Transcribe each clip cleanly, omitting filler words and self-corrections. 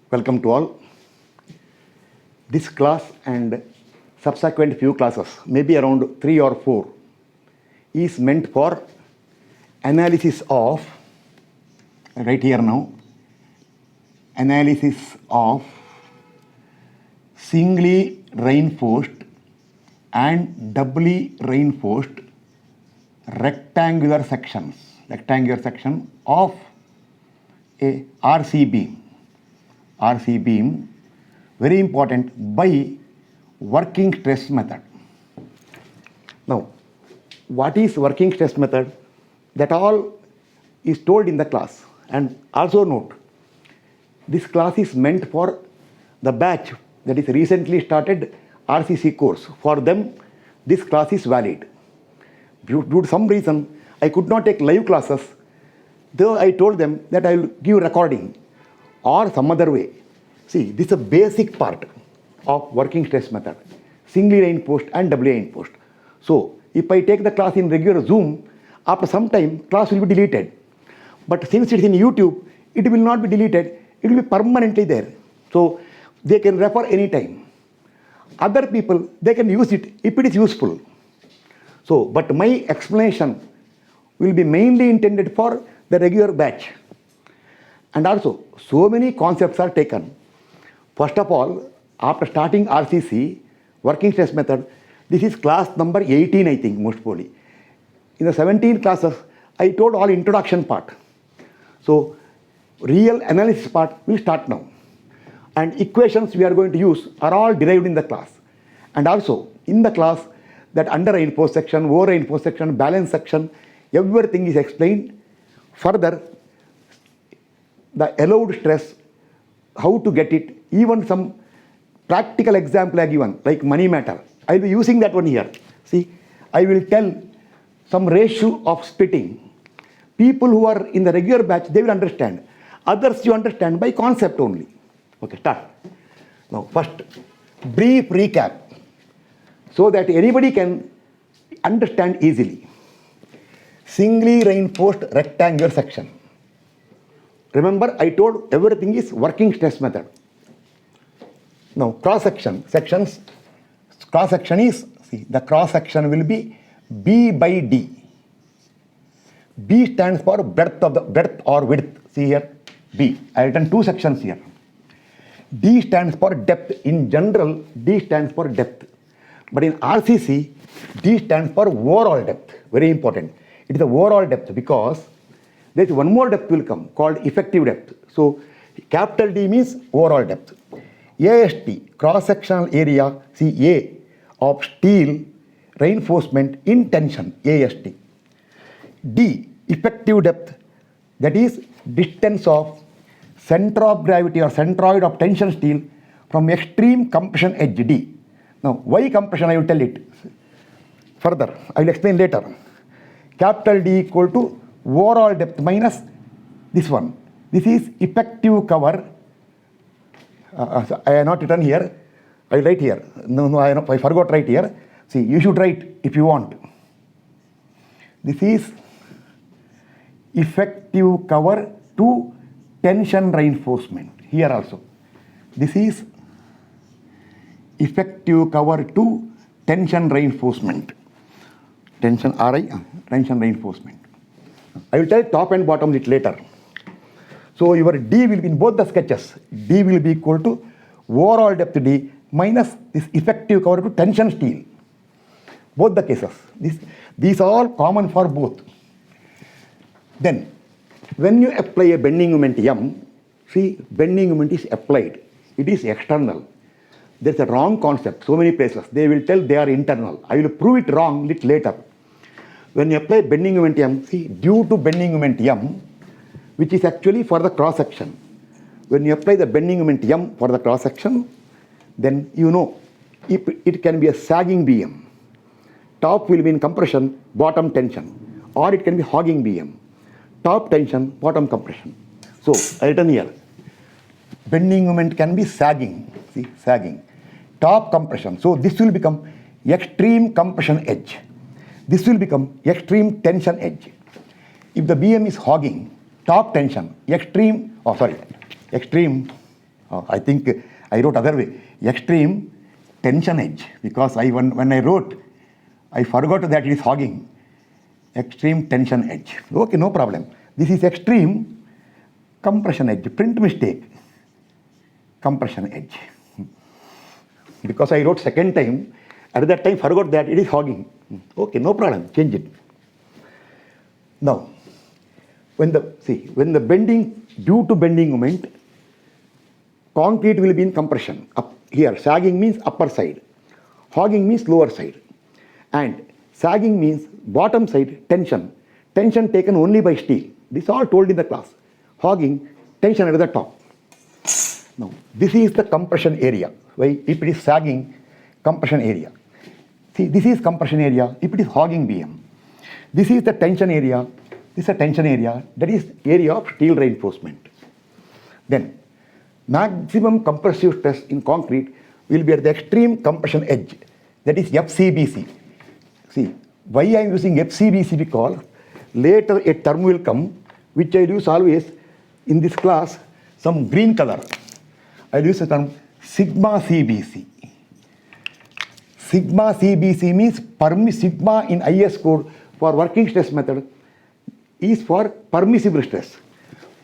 Welcome to all. This class and subsequent few classes, maybe around 3 or 4, is meant for analysis of, right here now, analysis of singly reinforced and doubly reinforced rectangular section of a RC beam, very important, by working stress method. Now, what is working stress method? That all is told in the class. And also note, this class is meant for the batch that is recently started RCC course. For them, this class is valid. Due to some reason, I could not take live classes, though I told them that I will give recording or some other way. See, this is a basic part of working stress method, singly reinforced and doubly reinforced. So, if I take the class in regular Zoom, after some time, class will be deleted. But since it is in YouTube, it will not be deleted, it will be permanently there. So, they can refer anytime. Other people, they can use it if it is useful. So, but my explanation will be mainly intended for the regular batch. And also, so many concepts are taken. First of all, after starting RCC, working stress method, this is class number 18, I think, most probably. In the 17 classes, I told all introduction part. So, real analysis part will start now. And equations we are going to use are all derived in the class. And also, in the class, that under reinforced section, over reinforced section, balance section, everything is explained. Further, the allowed stress, how to get it, even some practical example I given, like money matter. I will be using that one here. See, I will tell some ratio of splitting. People who are in the regular batch, they will understand. Others you understand by concept only. Okay, start. Now, first, brief recap, so that anybody can understand easily. Singly reinforced rectangular section. Remember, I told everything is working stress method. Now, cross section is, see, the cross section will be B by D. B stands for breadth or width. See here, B. I written two sections here. D stands for depth. In general, D stands for depth. But in RCC, D stands for overall depth. Very important. It is the overall depth because there is one more depth will come called effective depth. So, capital D means overall depth. AST, cross-sectional area, see A, of steel reinforcement in tension, AST. D, effective depth, that is distance of center of gravity or centroid of tension steel from extreme compression edge, D. Now, why compression, I will tell it further. I will explain later. Capital D equal to overall depth minus this one. This is effective cover. I have not written here. I will write here. No, I forgot to write here. See, you should write if you want. This is effective cover to tension reinforcement. Here also. This is effective cover to tension reinforcement. Tension reinforcement. I will tell top and bottom it later. So your D will be in both the sketches. D will be equal to overall depth D minus this effective cover to tension steel. Both the cases. These are all common for both. Then, when you apply a bending moment M, see, bending moment is applied. It is external. There is a wrong concept. So many places. They will tell they are internal. I will prove it wrong little later. When you apply bending moment M, see, due to bending moment M, which is actually for the cross section. When you apply the bending moment M for the cross section, then you know if it can be a sagging BM. Top will be in compression, bottom tension. Or it can be hogging BM. Top tension, bottom compression. So, I written here. Bending moment can be sagging. See, sagging. Top compression. So, this will become extreme compression edge. This will become extreme tension edge. If the BM is hogging, top tension, extreme I think I wrote other way. Extreme tension edge, because when I wrote, I forgot that it is hogging. Extreme tension edge. Okay, no problem. This is extreme compression edge. Print mistake. Compression edge. Because I wrote second time, at that time forgot that it is hogging. Okay, no problem. Change it. Now, when the bending, due to bending moment, concrete will be in compression. Up here, sagging means upper side. Hogging means lower side. And sagging means bottom side tension. Tension taken only by steel. This is all told in the class. Hogging, tension at the top. Now, this is the compression area. Why? If it is sagging, compression area. See, this is compression area if it is hogging beam. This is the tension area. This is a tension area. That is area of steel reinforcement. Then, maximum compressive stress in concrete will be at the extreme compression edge. That is FCBC. See, why I am using FCBC? Because later a term will come, which I use always in this class, some green color. I use the term sigma CBC. Sigma CBC means sigma in IS code for working stress method is for permissible stress.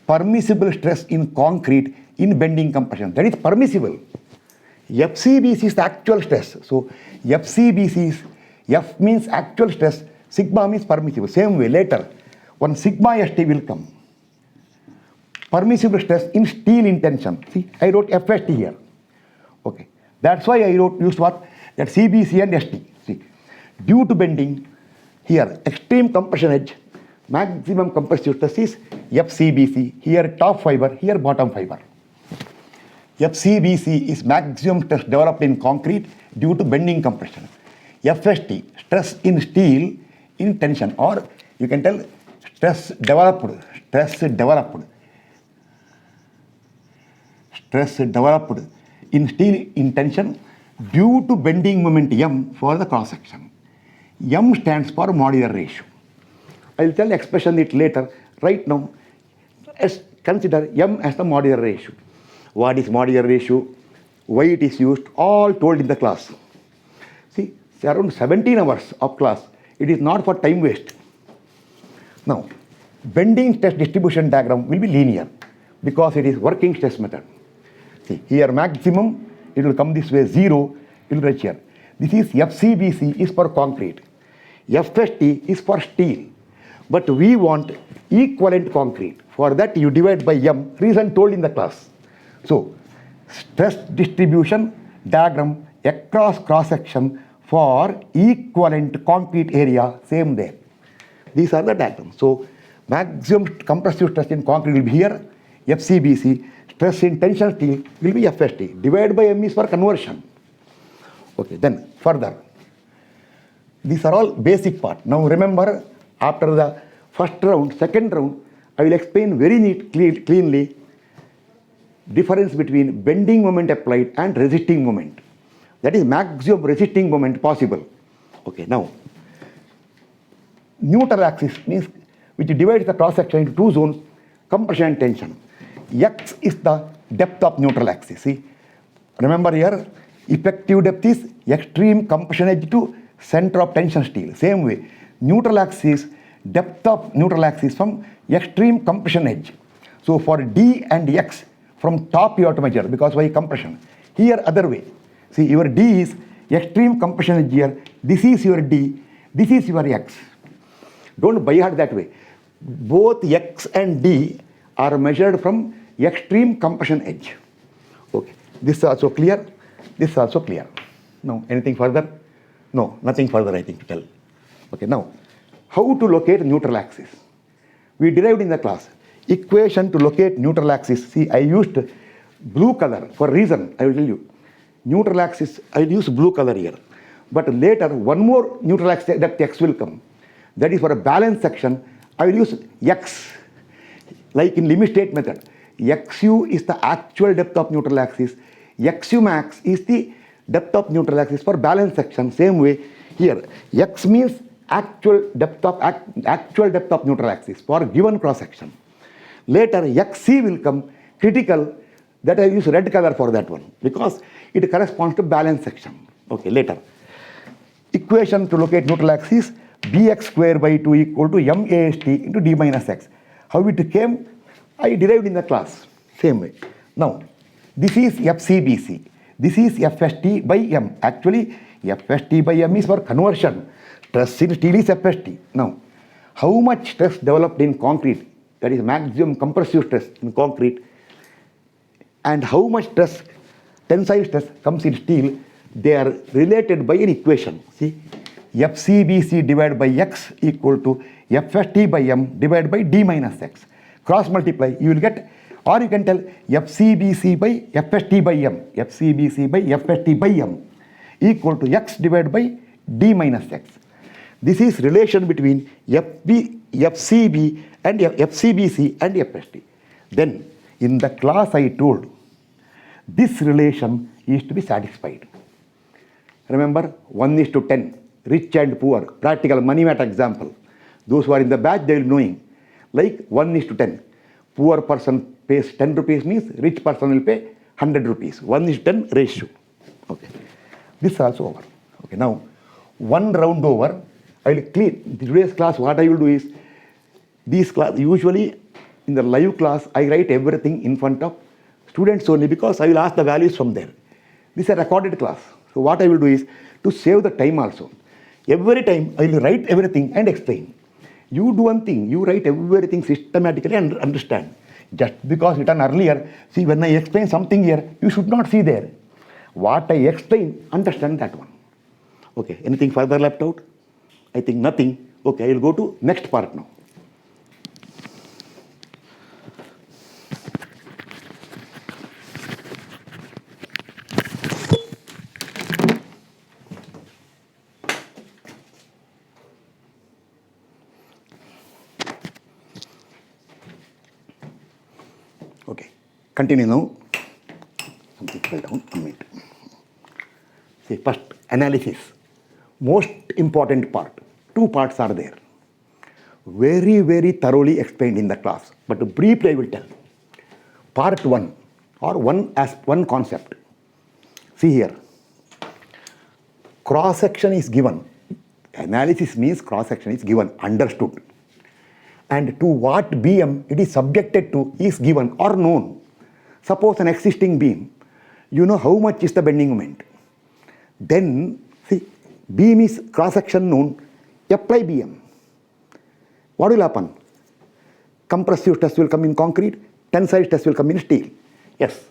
Permissible stress in concrete in bending compression. That is permissible. FCBC is the actual stress. So FCBC is, F means actual stress, sigma means permissible. Same way later, one sigma ST will come. Permissible stress in steel in tension. See, I wrote FST here. Okay. That's why I used what? That CBC and ST. See, due to bending, here extreme compression edge, maximum compressive stress is FCBC. Here top fiber, here bottom fiber. FCBC is maximum stress developed in concrete due to bending compression. FST, stress in steel in tension, or you can tell stress developed in steel in tension due to bending moment M for the cross section. M stands for modular ratio. I will tell expression it later. Right now, consider M as the modular ratio. What is modular ratio? Why it is used? All told in the class. See, around 17 hours of class. It is not for time waste. Now, bending stress distribution diagram will be linear because it is working stress method. See, here maximum, it will come this way, 0, it will reach here. This is FCBC is for concrete. FST is for steel. But we want equivalent concrete. For that, you divide by M, reason told in the class. So, stress distribution diagram across cross section for equivalent concrete area, same there. These are the diagrams. So, maximum compressive stress in concrete will be here, FCBC. Stress in tension steel will be FST. Divided by M is for conversion. Okay, then further. These are all basic part. Now remember, after the first round, second round, I will explain very cleanly difference between bending moment applied and resisting moment. That is maximum resisting moment possible. Okay, now neutral axis means which divides the cross section into two zones, compression and tension. X is the depth of neutral axis. See, remember here, effective depth is extreme compression edge to center of tension steel. Same way, neutral axis, depth of neutral axis from extreme compression edge. So for D and X, from top you have to measure because why compression. Here other way. See, your D is extreme compression edge here. This is your D. This is your X. Don't buy heart that way. Both X and D are measured from extreme compression edge. Okay, this is also clear. This is also clear. Now, anything further? No, nothing further I think to tell. Okay, now, how to locate neutral axis? We derived in the class equation to locate neutral axis. See, I used blue color for reason. I will tell you. Neutral axis, I will use blue color here. But later, one more neutral axis depth X will come. That is for a balance section. I will use X. Like in limit state method, XU is the actual depth of neutral axis. XU max is the depth of neutral axis for balance section. Same way here, X means actual depth of neutral axis for given cross section. Later, XC will come critical That I use red color for that one because it corresponds to balance section. Okay, later. Equation to locate neutral axis, bx square by 2 equal to mast into d minus x. How it came, I derived in the class, same way. Now, this is FCBC. This is FST by M. Actually, FST by M is for conversion. Stress in steel is FST. Now, how much stress developed in concrete, that is maximum compressive stress in concrete, and how much stress, tensile stress comes in steel, they are related by an equation. See, FCBC divided by X equal to FST by M divided by D minus X. Cross multiply, you will get, or you can tell FCBC by FST by M, FCBC by FST by M equal to X divided by D minus X. This is relation between FCB and FCBC and FST. Then in the class I told, this relation is to be satisfied. Remember 1:10, rich and poor, practical money matter example. Those who are in the batch, they will knowing. Like 1:10, poor person pays 10 rupees means rich person will pay 100 rupees. 1:10 ratio. Okay, this is also over. Okay, now one round over. I will clean today's class. What I will do is, these class usually in the live class I write everything in front of students only because I will ask the values from there. This is a recorded class. So what I will do is to save the time also. Every time I will write everything and explain. You do one thing, you write everything systematically and understand. Just because written earlier, see when I explain something here, you should not see there. What I explain, understand that one. Okay, anything further left out? I think nothing. Okay, I will go to next part now. Okay, continue now. Something fell down, 1 minute. See, first, analysis. Most important part. 2 parts are there. Very, very thoroughly explained in the class. But briefly I will tell. Part 1 or one concept. See here. Cross section is given. Analysis means cross section is given, understood. And to what BM it is subjected to is given or known. Suppose an existing beam, you know how much is the bending moment. Then, see, beam is cross-section known, apply BM. What will happen? Compressive stress will come in concrete, tensile stress will come in steel. Yes.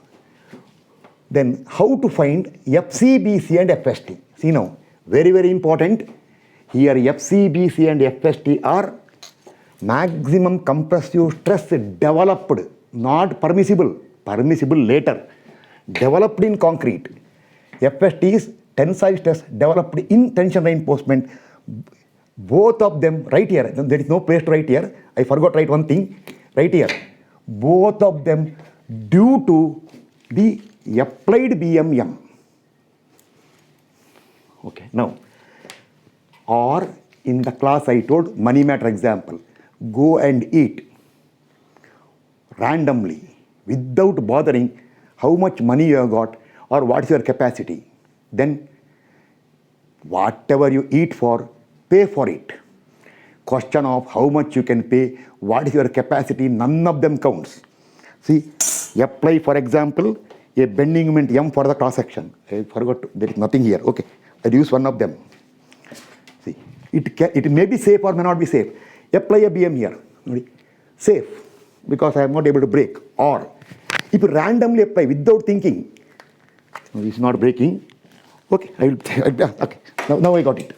Then how to find FCBC and FST? See now, very, very important. Here FCBC and FST are maximum compressive stress developed, not permissible. Permissible later. Developed in concrete. FST is tensile stress developed in tension reinforcement. Both of them right here. There is no place to write here. I forgot to write one thing. Right here. Both of them due to the applied BMM. Okay. Now, or in the class I told money matter example. Go and eat randomly without bothering how much money you have got or what is your capacity. Then whatever you eat for, pay for it. Question of how much you can pay, what is your capacity, none of them counts. See, apply for example a bending moment M for the cross section. I forgot, there is nothing here. Okay, I use one of them. See, it may be safe or may not be safe. Apply a BM here. Safe, because I am not able to break. Or if you randomly apply without thinking, it's not breaking. Okay, I will. Okay, now I got it.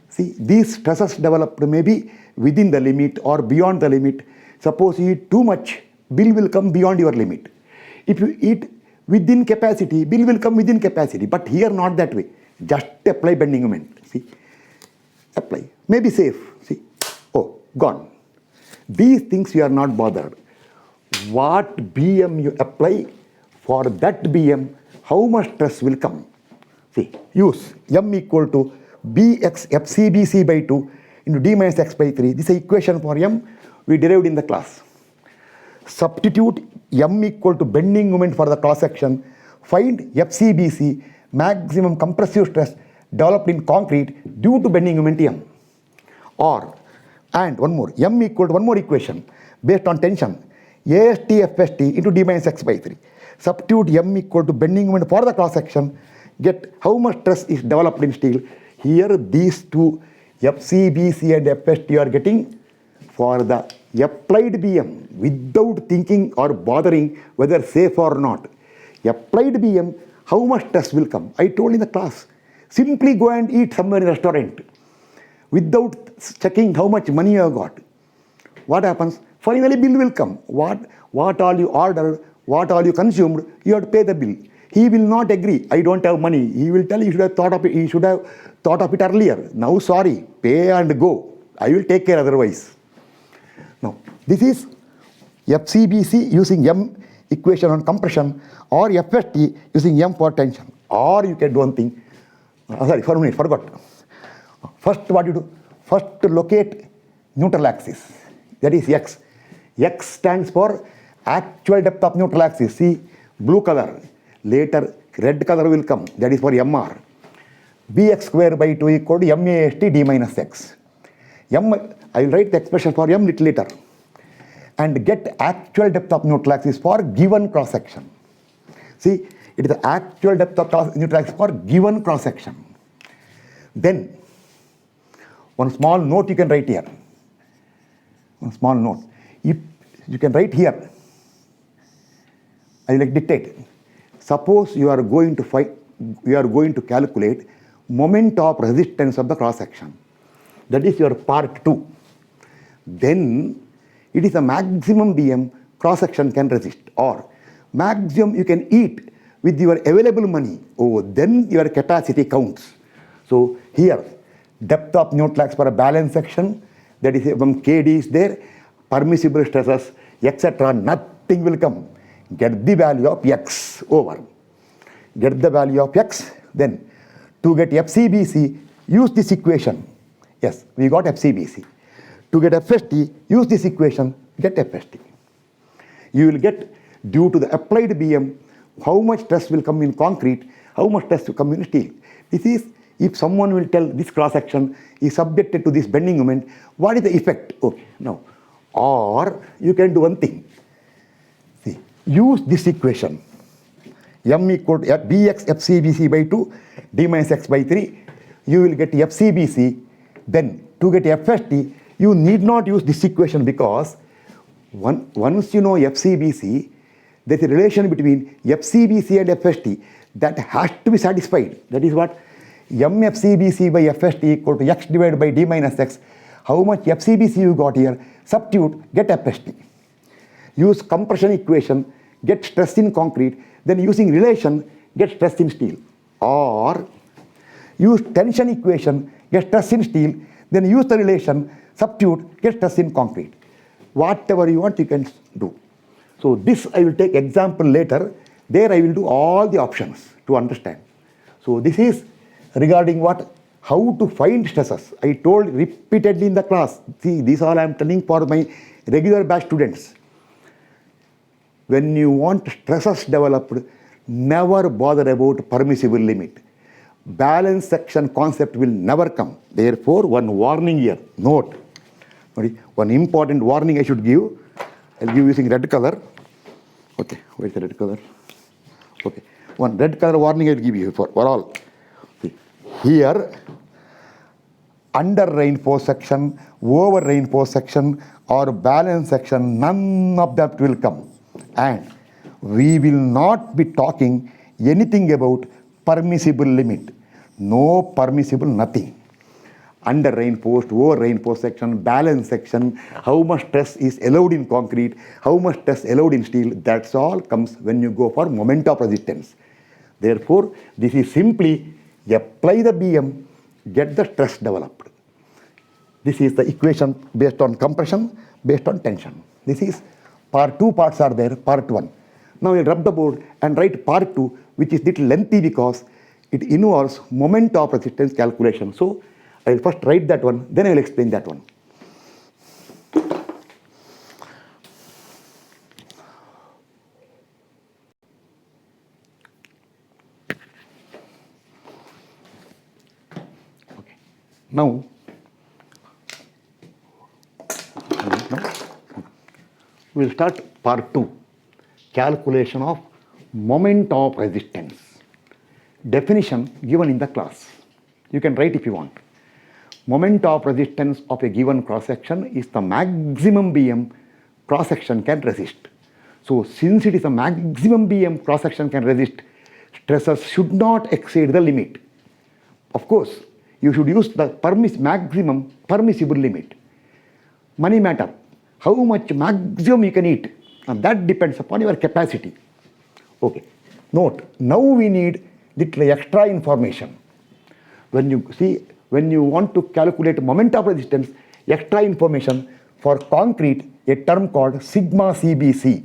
See, these stresses developed may be within the limit or beyond the limit. Suppose you eat too much, bill will come beyond your limit. If you eat within capacity, bill will come within capacity. But here not that way. Just apply bending moment. See, apply. May be safe. See, oh, gone. These things you are not bothered. What BM you apply, for that BM, how much stress will come? See, use M equal to Bx FCBC by 2 into D minus X by 3. This is equation for M we derived in the class. Substitute M equal to bending moment for the cross section. Find FCBC, maximum compressive stress developed in concrete due to bending moment M. Or, and one more, M equal to one more equation based on tension, AST FST into D minus X by 3. Substitute M equal to bending moment for the cross section, get how much stress is developed in steel. Here these two, FCBC and FST, are getting for the applied BM without thinking or bothering whether safe or not. Applied BM, how much stress will come? I told in the class, simply go and eat somewhere in a restaurant without checking how much money you have got. What happens? Finally bill will come. What all you ordered, what all you consumed, you have to pay the bill. He will not agree, I don't have money. He will tell you should have thought of it, you should have thought of it earlier. Now sorry, pay and go. I will take care otherwise. Now, this is FCBC using M equation on compression, or FST using M for tension. Or you can do one thing. Sorry, for a minute, forgot. First, what you do? First, locate neutral axis. That is X. X stands for actual depth of neutral axis. See, blue color. Later, red color will come. That is for MR. Bx square by 2 equal to MAST D minus X. M, I will write the expression for M little later. And get actual depth of neutral axis for given cross section. See, it is the actual depth of neutral axis for given cross section. Then, one small note you can write here. One small note. If you can write here, I will dictate. Suppose you are going to calculate moment of resistance of the cross section. That is your part 2. Then it is a maximum BM cross section can resist, or maximum you can eat with your available money. Oh, then your capacity counts. So here, depth of neutral axis for a balance section, that is from KD is there, permissible stresses, etc. Nothing will come. Get the value of X over. Get the value of X. Then to get FCBC, use this equation. Yes, we got FCBC. To get FST, use this equation, get FST. You will get, due to the applied BM, how much stress will come in concrete, how much stress will come in steel. This is, if someone will tell this cross section is subjected to this bending moment, what is the effect? Okay, now, or you can do one thing. See, use this equation. M equal to Bx FCBC by 2, D minus X by 3. You will get FCBC. Then, to get FST, you need not use this equation, because once you know FCBC, there is a relation between FCBC and FST that has to be satisfied. That is what? MFCBC by FST equal to X divided by D minus X. How much FCBC you got here? Substitute, get FST. Use compression equation, get stress in concrete. Then using relation, get stress in steel. Or use tension equation, get stress in steel. Then use the relation, substitute, get stress in concrete. Whatever you want, you can do. So this I will take example later. There I will do all the options to understand. So this is regarding what? How to find stresses. I told repeatedly in the class. See, this all I am telling for my regular batch students. When you want stresses developed, never bother about permissible limit. Balance section concept will never come. Therefore, one warning here. Note. One important warning I should give. I'll give using red color. Okay, where's the red color? Okay, one red color warning I'll give you for all. See, here, under reinforced section, over reinforced section, or balance section, none of that will come. And we will not be talking anything about permissible limit. No permissible nothing. Under reinforced, over reinforced section, balance section, how much stress is allowed in concrete, how much stress allowed in steel, that's all comes when you go for moment of resistance. Therefore, this is simply apply the BM, get the stress developed. This is the equation based on compression, based on tension. This is part 2 parts are there, part 1. Now we'll rub the board and write part 2, which is little lengthy because it involves moment of resistance calculation. So I will first write that one, then I will explain that one. Now, we will start part 2, calculation of moment of resistance. Definition given in the class. You can write if you want. Moment of resistance of a given cross-section is the maximum BM cross-section can resist. So, since it is a maximum BM cross-section can resist, stresses should not exceed the limit. Of course, you should use the maximum permissible limit. Money matter. How much maximum you can eat, and that depends upon your capacity. Okay. Note, now we need little extra information. When you want to calculate moment of resistance, extra information for concrete, a term called sigma CBC.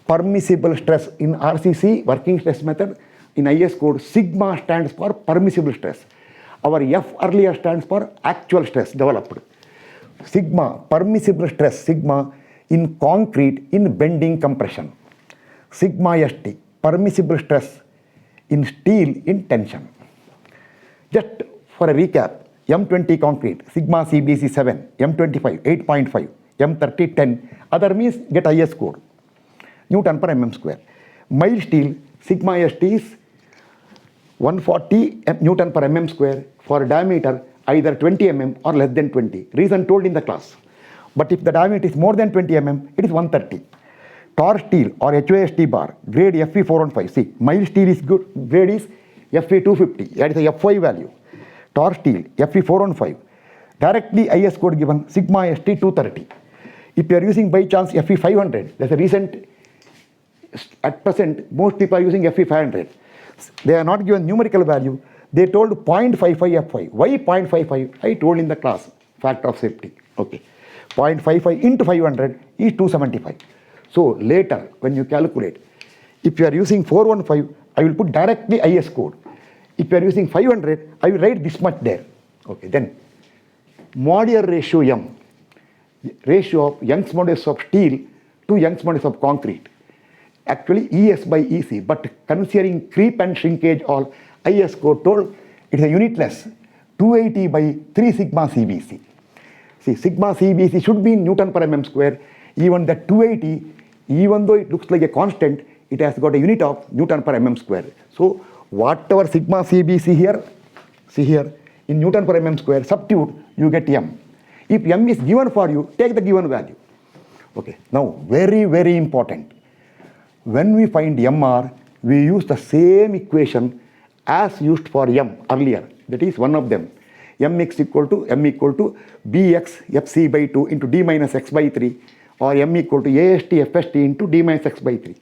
Permissible stress in RCC, working stress method, in IS code, sigma stands for permissible stress. Our F earlier stands for actual stress developed. Sigma, permissible stress, sigma in concrete in bending compression. Sigma ST, permissible stress in steel in tension. Just for a recap, M20 concrete, sigma CBC 7, M25 8.5, M30 10, other means get IS code. Newton per mm square. Mild steel, sigma ST is 140 Newton per mm square for diameter either 20 mm or less than 20. Reason told in the class. But if the diameter is more than 20 mm, it is 130. Tor steel or HOST bar, grade Fe415. See, mild steel is good, grade is Fe250. That is a F5 value. Tor steel, Fe415. Directly IS code given, sigma ST 230. If you are using by chance Fe500, there's a recent, at present, most people are using Fe500. They are not given numerical value. They told 0.55 F5. Why 0.55? I told in the class, factor of safety. Okay. 0.55 into 500 is 275. So later, when you calculate, if you are using 415, I will put directly IS code. If you are using 500, I will write this much there. Okay. Then, modular ratio M, ratio of Young's modulus of steel to Young's modulus of concrete. Actually, ES by EC, but considering creep and shrinkage, all IS code told it is a unitless 280 by 3 sigma CBC. See, sigma CBC should be in Newton per mm square. Even the 280, even though it looks like a constant, it has got a unit of Newton per mm square. So, whatever sigma CBC here, see here, in Newton per mm square, substitute, you get M. If M is given for you, take the given value. Okay. Now, very, very important. When we find MR, we use the same equation as used for M earlier. That is one of them. M equal to Bx Fc by 2 into D minus x by 3, or M equal to AST FST into D minus x by 3.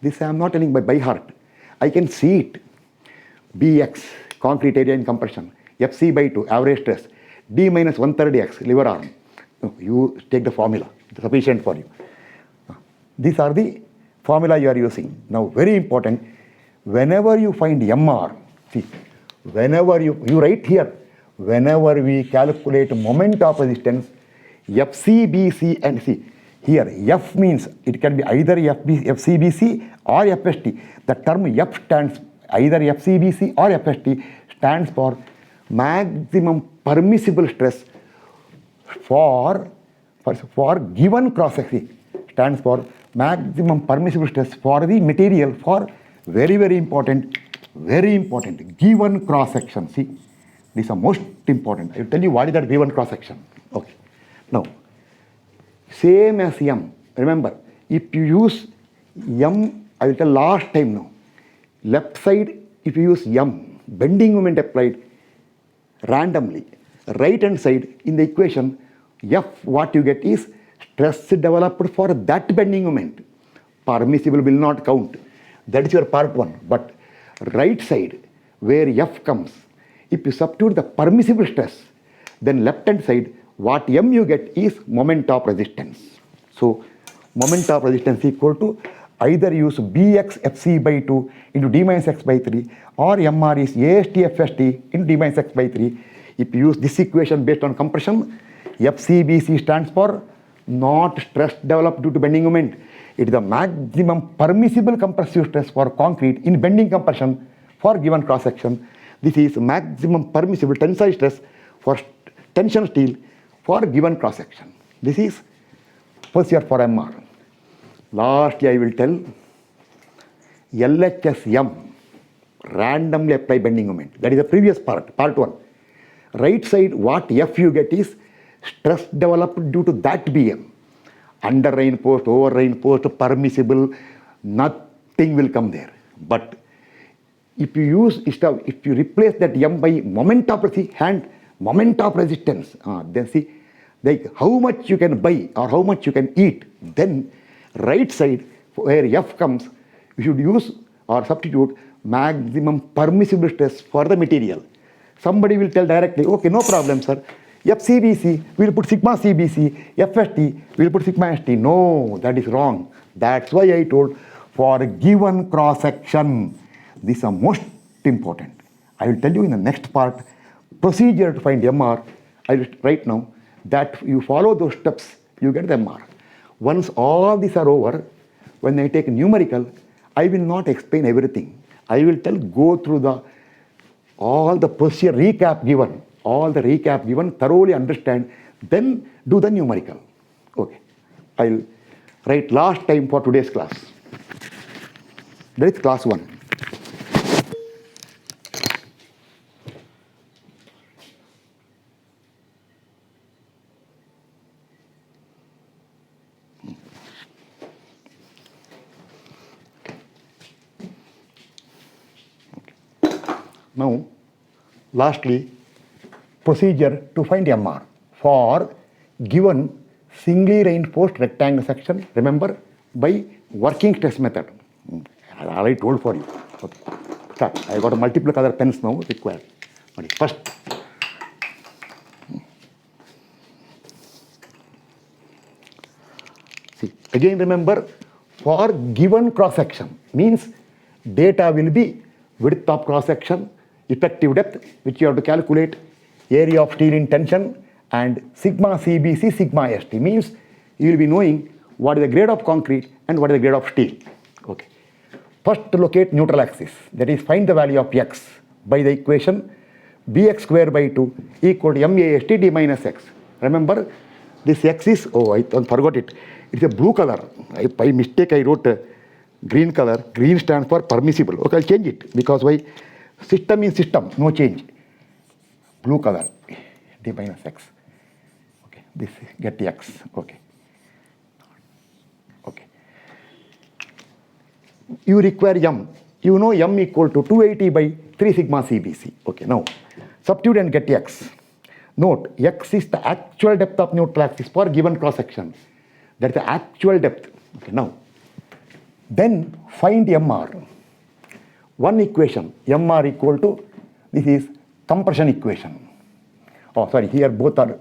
This I am not telling by heart. I can see it. Bx, concrete area in compression. Fc by 2, average stress. D minus 1/3 x, lever arm. You take the formula. It's sufficient for you. These are the formula you are using. Now, very important, whenever you find MR, see, whenever you write here, whenever we calculate moment of resistance, FCBC and C, here F means it can be either FCBC or FST. The term F stands, either FCBC or FST stands for maximum permissible stress for given cross-section, stands for maximum permissible stress for the material for very, very important, given cross-section. See, these are most important. I will tell you what is that given cross-section. Okay. Now, same as M. Remember, if you use M, I will tell last time now. Left side, if you use M, bending moment applied randomly. Right hand side, in the equation, F, what you get is stress developed for that bending moment. Permissible will not count. That is your part 1. But right side, where F comes, if you substitute the permissible stress, then left hand side, what M you get is moment of resistance. So, moment of resistance equal to either use Bx Fc by 2 into D minus x by 3, or MR is AST FST into D minus x by 3. If you use this equation based on compression, FCBC stands for not stress developed due to bending moment. It is the maximum permissible compressive stress for concrete in bending compression for given cross section. This is maximum permissible tensile stress for tension steel for given cross section. This is procedure for MR. Lastly, I will tell LHSM, randomly apply bending moment. That is the previous part, part 1. Right side, what F you get is stress developed due to that BM. Under reinforced, over reinforced, permissible, nothing will come there. But if you replace that M by moment of resistance, then see, like how much you can buy or how much you can eat, then right side where F comes, you should use or substitute maximum permissible stress for the material. Somebody will tell directly, okay, no problem, sir. FCBC, we will put sigma CBC, FST, we will put sigma ST. No, that is wrong. That's why I told for a given cross section, these are most important. I will tell you in the next part, procedure to find MR. I will right now that you follow those steps, you get the MR. Once all these are over, when I take numerical, I will not explain everything. I will tell, go through all the procedure recap given, thoroughly understand, then do the numerical. Okay. I'll write last time for today's class. That is class 1. Now, lastly, procedure to find MR for given singly reinforced rectangle section, remember, by working stress method. I already told for you. Okay. Start. I got a multiple color pens now required. Okay. First, see, again remember, for given cross section means data will be width of cross section, effective depth, which you have to calculate, area of steel in tension, and sigma CBC, sigma ST means you will be knowing what is the grade of concrete and what is the grade of steel. Okay. First, locate neutral axis, that is find the value of x by the equation bx square by 2 equal to MAST d minus x. Remember, this x is, I forgot it, it's a blue color. By mistake I wrote green color. Green stands for permissible. Okay, I'll change it because why? System is system, no change. Blue color, d minus x. Okay, this get the x. Okay. Okay. You require M. You know M equal to 280 by 3 sigma CBC. Okay, now substitute and get x. Note, x is the actual depth of neutral axis for given cross section. That's the actual depth. Okay, now then find MR. One equation, MR equal to, this is compression equation. Oh, sorry, here both are,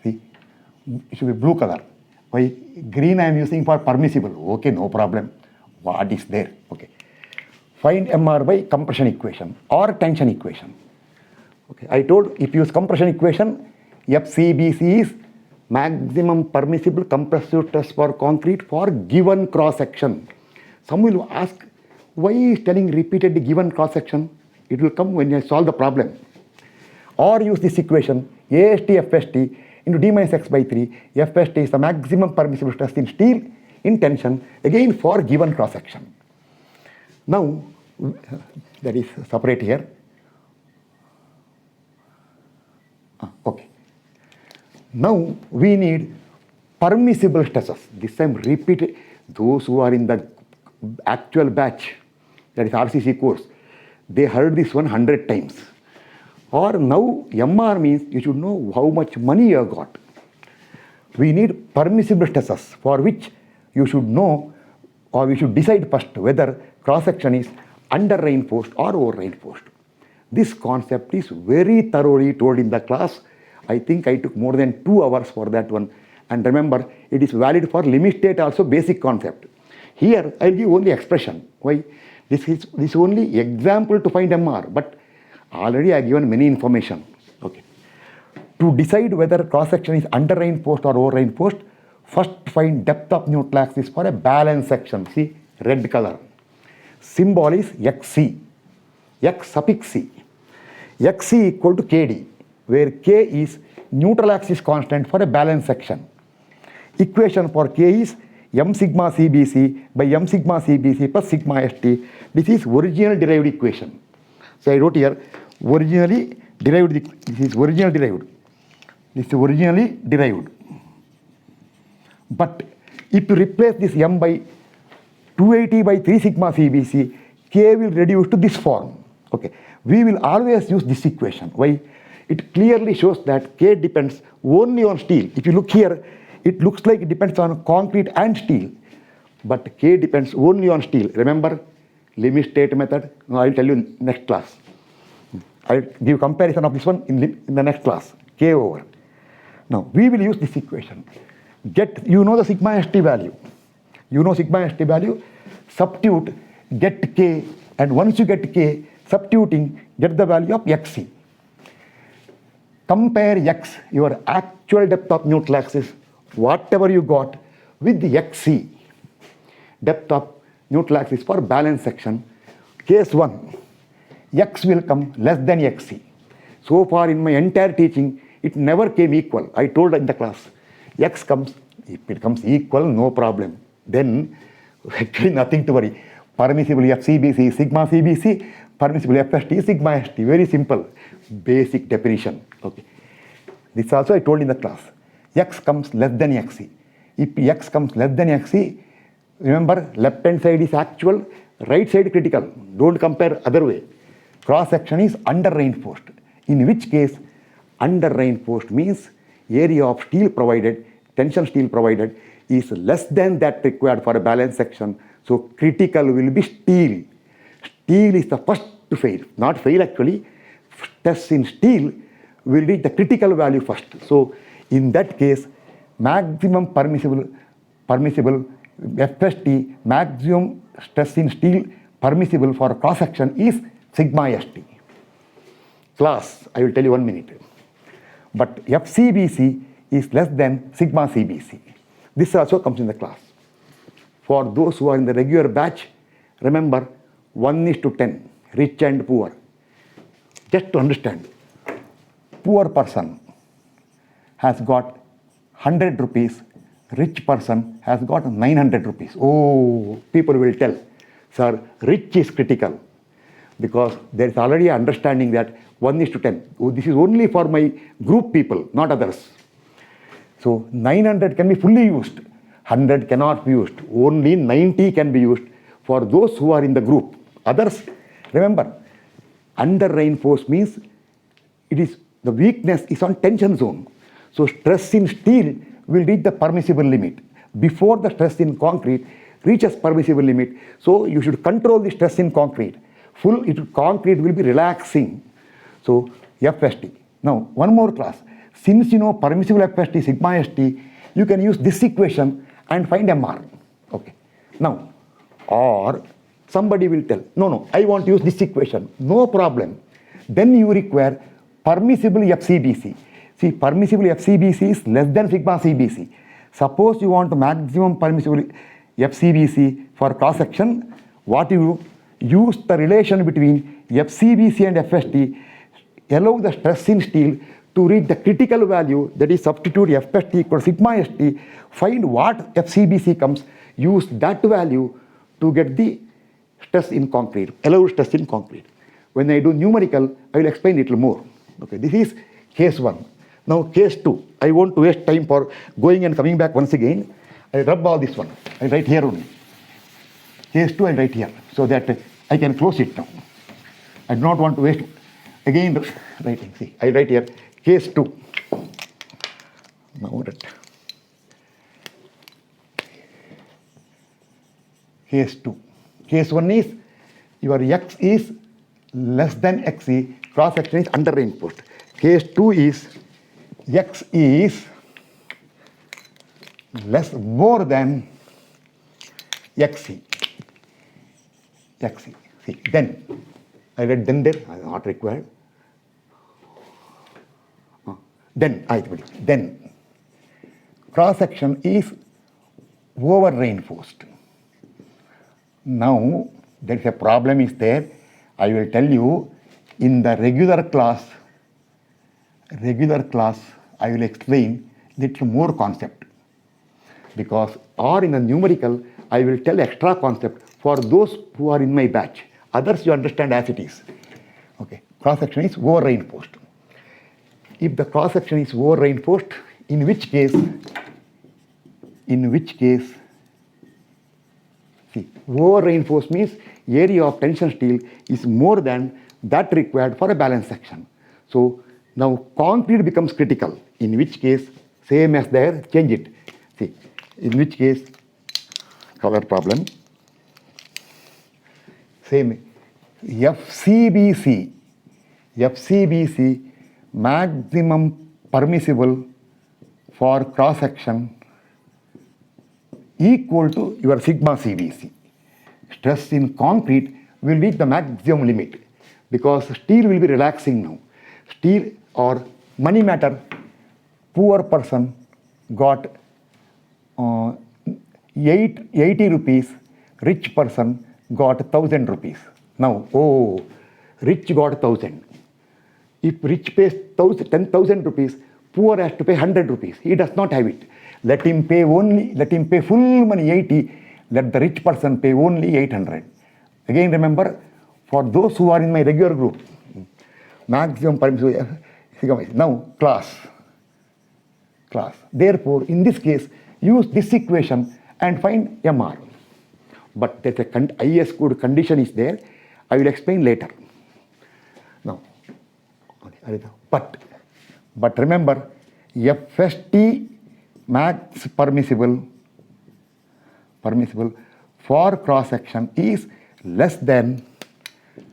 see, it should be blue color. Why? Green I am using for permissible. Okay, no problem. What is there? Okay. Find MR by compression equation or tension equation. Okay, I told if you use compression equation, FCBC is maximum permissible compressive stress for concrete for given cross section. Some will ask, why is telling repeatedly given cross section? It will come when you solve the problem. Or use this equation, AST FST into d minus x by 3. FST is the maximum permissible stress in steel in tension, again for given cross section. Now, that is separate here. Okay. Now, we need permissible stresses. This time repeat those who are in the actual batch, that is RCC course, they heard this 100 times. Or now MR means you should know how much money you have got. We need permissible stresses for which you should know or we should decide first whether cross section is under reinforced or over reinforced. This concept is very thoroughly told in the class. I think I took more than 2 hours for that one. And remember, it is valid for limit state also, basic concept. Here, I will give only expression. Why? This is only example to find MR, but already I have given many information. Okay. To decide whether cross section is under reinforced or over reinforced, first find depth of neutral axis for a balanced section. See, red color. Symbol is XC. X suffix C. XC equal to KD. where K is neutral axis constant for a balanced section. Equation for K is m sigma CBC by m sigma CBC plus sigma ST. This is original derived equation. So I wrote here originally derived. This is original derived. This is originally derived. But if you replace this m by 280 by 3 sigma CBC, K will reduce to this form. Okay, we will always use this equation. Why? It clearly shows that K depends only on steel. If you look here, it looks like it depends on concrete and steel, but K depends only on steel. Remember limit state method? No, I'll tell you next class. I'll give comparison of this one in the next class. K over. Now we will use this equation. You know the sigma ST value. You know sigma ST value. Substitute, get K, and once you get K, substituting, get the value of XC. Compare X, your actual depth of neutral axis, whatever you got, with the XC, depth of neutral axis for balanced section. Case 1, X will come less than XC. So far in my entire teaching, it never came equal. I told in the class, X comes, if it comes equal, no problem. Then actually nothing to worry. Permissible FCBC is sigma CBC, permissible FST is sigma ST. Very simple, basic definition. Okay. This also I told in the class. X comes less than XC. If X comes less than XC, remember left hand side is actual, right side critical. Don't compare other way. Cross section is under reinforced. In which case, under reinforced means area of steel provided, tension steel provided, is less than that required for a balanced section. So critical will be steel. Steel is the first to fail. Not fail actually. Stress in steel will reach the critical value first. So in that case, maximum permissible FST, maximum stress in steel permissible for cross section is sigma ST. Class, I will tell you 1 minute. But FCBC is less than sigma CBC. This also comes in the class. For those who are in the regular batch, remember 1:10, rich and poor. Just to understand, poor person has got 100 rupees, rich person has got 900 rupees. Oh, people will tell, sir, rich is critical, because there is already an understanding that 1:10. Oh, this is only for my group people, not others. So 900 can be fully used. 100 cannot be used. Only 90 can be used for those who are in the group. Others, remember, under reinforced means it is the weakness is on tension zone. So stress in steel will reach the permissible limit before the stress in concrete reaches permissible limit. So you should control the stress in concrete. Concrete will be relaxing. So FST. Now one more class. Since you know permissible FST sigma ST, you can use this equation and find MR. Okay. Now, or somebody will tell, no, I want to use this equation. No problem. Then you require permissible FCBC. See, permissible FCBC is less than sigma CBC. Suppose you want maximum permissible FCBC for cross section, what you use the relation between FCBC and FST, allow the stress in steel to reach the critical value, that is substitute FST equal sigma ST, find what FCBC comes, use that value to get the stress in concrete, allowed stress in concrete. When I do numerical, I will explain a little more. Okay, this is case 1. Now case 2, I won't waste time for going and coming back once again. I rub all this one, I write here only. Case 2 I write here, so that I can close it now. I do not want to waste again writing. See, I write here case 2. Now that case 2. Case 1 is your X is less than XC, cross section is under reinforced. Case 2 is X is more than XC. See, then I read then there, not required. Then cross section is over reinforced. Now there is a problem is there. I will tell you in the regular class regular class, I will explain little more concept. Because or in a numerical, I will tell extra concept for those who are in my batch. Others you understand as it is. Okay, cross section is over reinforced. If the cross section is over reinforced, in which case, see, over reinforced means area of tension steel is more than that required for a balance section. So now concrete becomes critical, in which case, same as there, change it. See, in which case, color problem, same, FCBC maximum permissible for cross section equal to your sigma CBC. Stress in concrete will reach the maximum limit because steel will be relaxing now. Steel or money matter, poor person got 80 rupees, rich person got 1000 rupees. Now, rich got 1000. If rich pays 10,000 rupees, poor has to pay 100 rupees. He does not have it. Let him pay full money 80, let the rich person pay only 800. Again remember, for those who are in my regular group, maximum permissible, now class. Therefore, in this case, use this equation and find MR. But there's a IS code condition is there. I will explain later. Now, but remember, FST max permissible for cross section is less than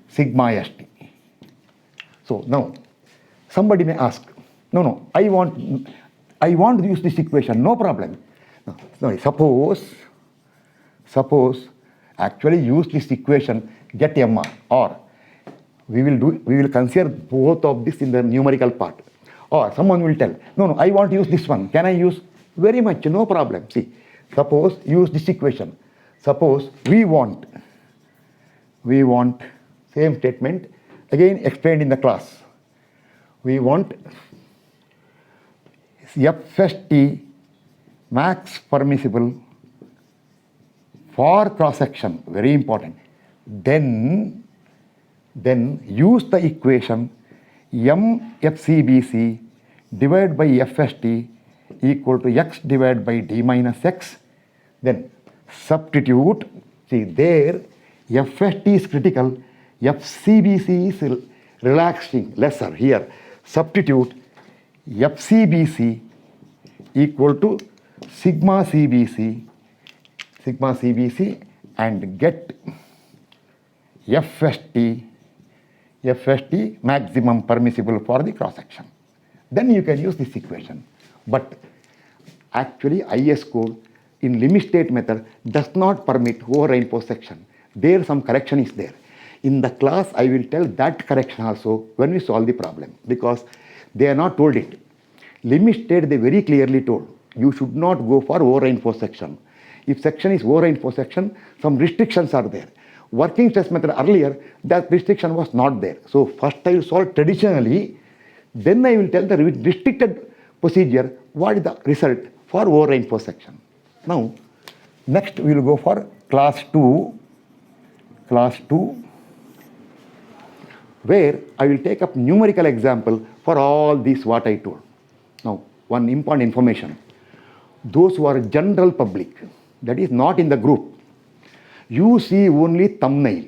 sigma ST. So now somebody may ask, no, I want to use this equation, no problem. No, suppose actually use this equation, get MR, or we will consider both of this in the numerical part. Or someone will tell, no, I want to use this one. Can I use? Very much, no problem. See, suppose use this equation. Suppose we want same statement, again explained in the class. We want FST max permissible for cross section, very important. Then use the equation MFCBC divided by FST equal to x divided by d minus x. Then substitute, see there FST is critical, FCBC is relaxing, lesser here. Substitute FCBC equal to sigma CBC and get FST maximum permissible for the cross section. Then you can use this equation. But actually IS code in limit state method does not permit over reinforced section. There some correction is there. In the class I will tell that correction also when we solve the problem, because they are not told it. Limit state they very clearly told, you should not go for over reinforced section. If section is over reinforced section, some restrictions are there. Working stress method earlier, that restriction was not there. So first I will solve traditionally, then I will tell the restricted procedure what is the result for over reinforced section. Now, next we will go for class 2, where I will take up numerical example for all this what I told. Now, one important information. Those who are general public, that is not in the group, you see only thumbnail.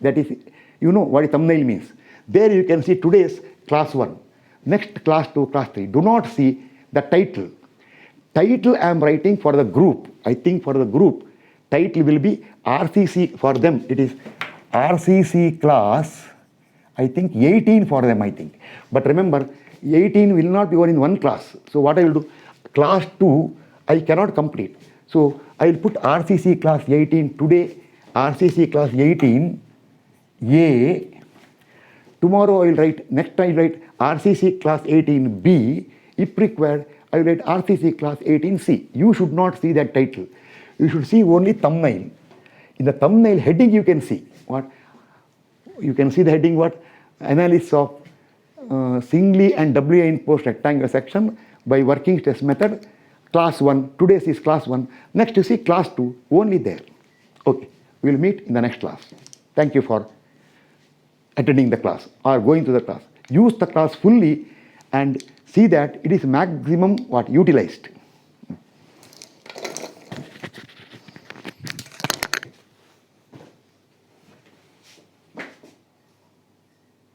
That is, you know what a thumbnail means. There you can see today's class 1, next class 2, class 3. Do not see the title. Title I am writing for the group. I think for the group, title will be RCC for them. It is RCC class, I think 18 for them, I think. But remember, 18 will not be one in one class. So what I will do, class 2, I cannot complete. So I will put RCC class 18 today, RCC class 18 A. Tomorrow I will write, next time I will write RCC class 18 B. If required, I will write RCC class 18 C. You should not see that title. You should see only thumbnail. In the thumbnail heading you can see what? You can see the heading what? Analysis of singly and doubly in post rectangular section by working stress method. Class 1, today's is class 1. Next you see class 2, only there. Okay, we will meet in the next class. Thank you for attending the class or going to the class. Use the class fully and see that it is maximum utilized.